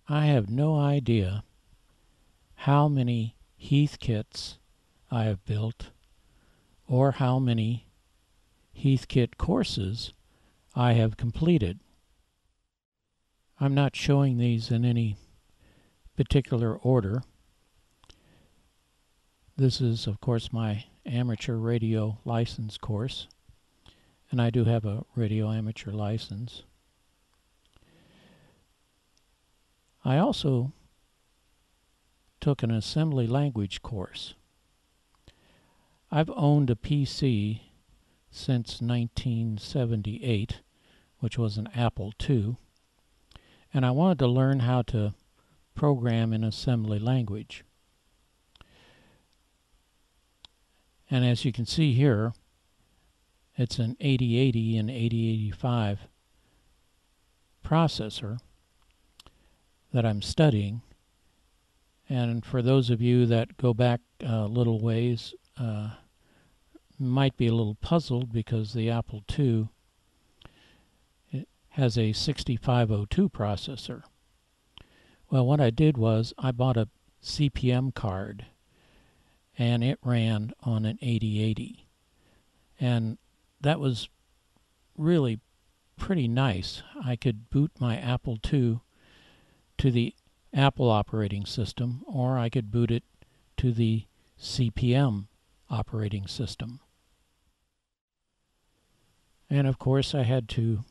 I have no idea how many HeathKits I have built or how many HeathKit courses I have completed. I'm not showing these in any particular order. This is, of course, my amateur radio license course, and I do have a radio amateur license. I also took an assembly language course. I've owned a PC since 1978, which was an Apple II, and I wanted to learn how to program in assembly language. And as you can see here, it's an 8080 and 8085 processor that I'm studying. And for those of you that go back a little ways, might be a little puzzled because the Apple II has a 6502 processor. Well, what I did was I bought a CPM card, and it ran on an 8080. And that was really pretty nice. I could boot my Apple II to the Apple operating system, or I could boot it to the CPM operating system. And of course I had to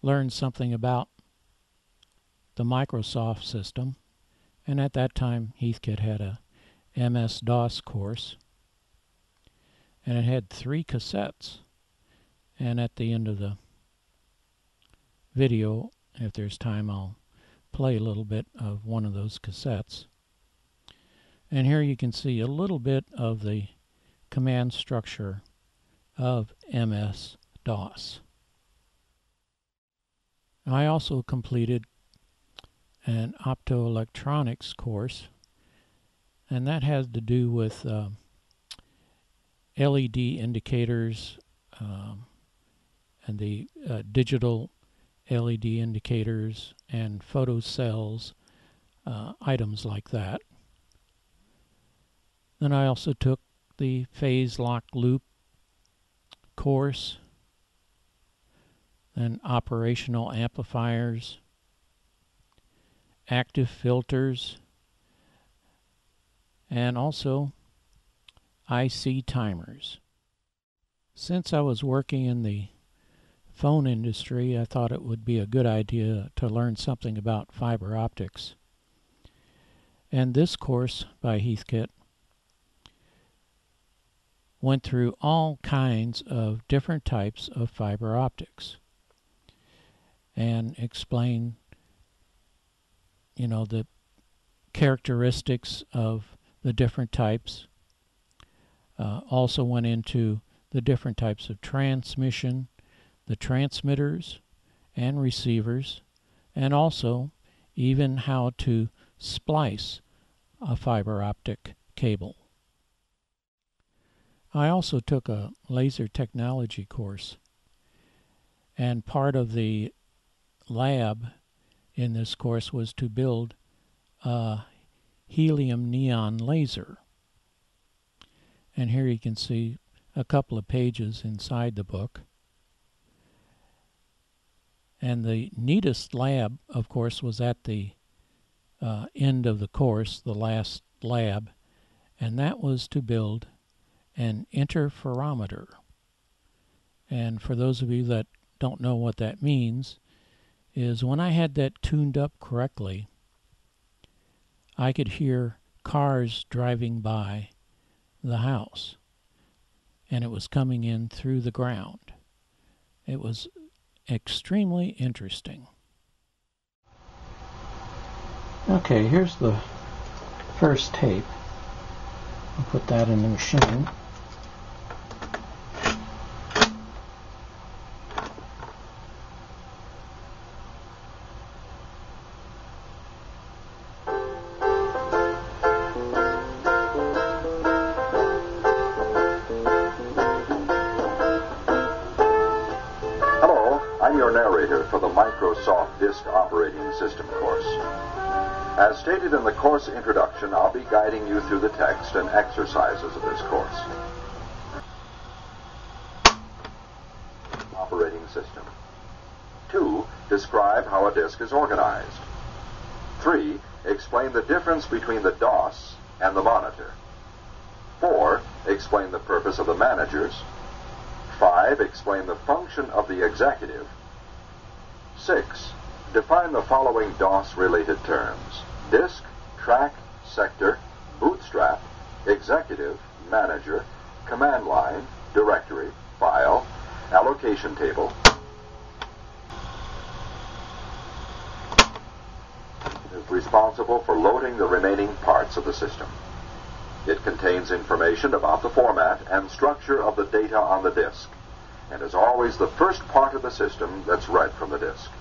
learn something about the Microsoft system, and at that time HeathKit had a MS-DOS course, and it had 3 cassettes. And at the end of the video, if there's time, I'll play a little bit of one of those cassettes. And here you can see a little bit of the command structure of MS-DOS. I also completed an Optoelectronics course, and that has to do with LED indicators and the digital LED indicators and photocells, items like that. Then I also took the phase lock loop course, then operational amplifiers, active filters, and also IC timers. Since I was working in the phone industry, I thought it would be a good idea to learn something about fiber optics. And this course by HeathKit went through all kinds of different types of fiber optics and explained, the characteristics of the different types. Also went into the different types of transmission, the transmitters and receivers, and also even how to splice a fiber optic cable. I also took a laser technology course, and part of the lab in this course was to build a helium neon laser. And here you can see a couple of pages inside the book. And the neatest lab, of course, was at the end of the course, the last lab, and that was to build an interferometer. And for those of you that don't know what that means, is when I had that tuned up correctly, I could hear cars driving by the house, and it was coming in through the ground. It was extremely interesting. Okay, here's the first tape. I'll put that in the machine. I'm your narrator for the Microsoft Disk Operating Operating System course. As stated in the course introduction, I'll be guiding you through the text and exercises of this course. Operating System. 2. Describe how a disk is organized. 3. Explain the difference between the DOS and the monitor. 4. Explain the purpose of the managers. 5. Explain the function of the executive. 6. Define the following DOS-related terms: disk, track, sector, bootstrap, executive, manager, command line, directory, file, allocation table. It is responsible for loading the remaining parts of the system. It contains information about the format and structure of the data on the disk, and is always the first part of the system that's read from the disk.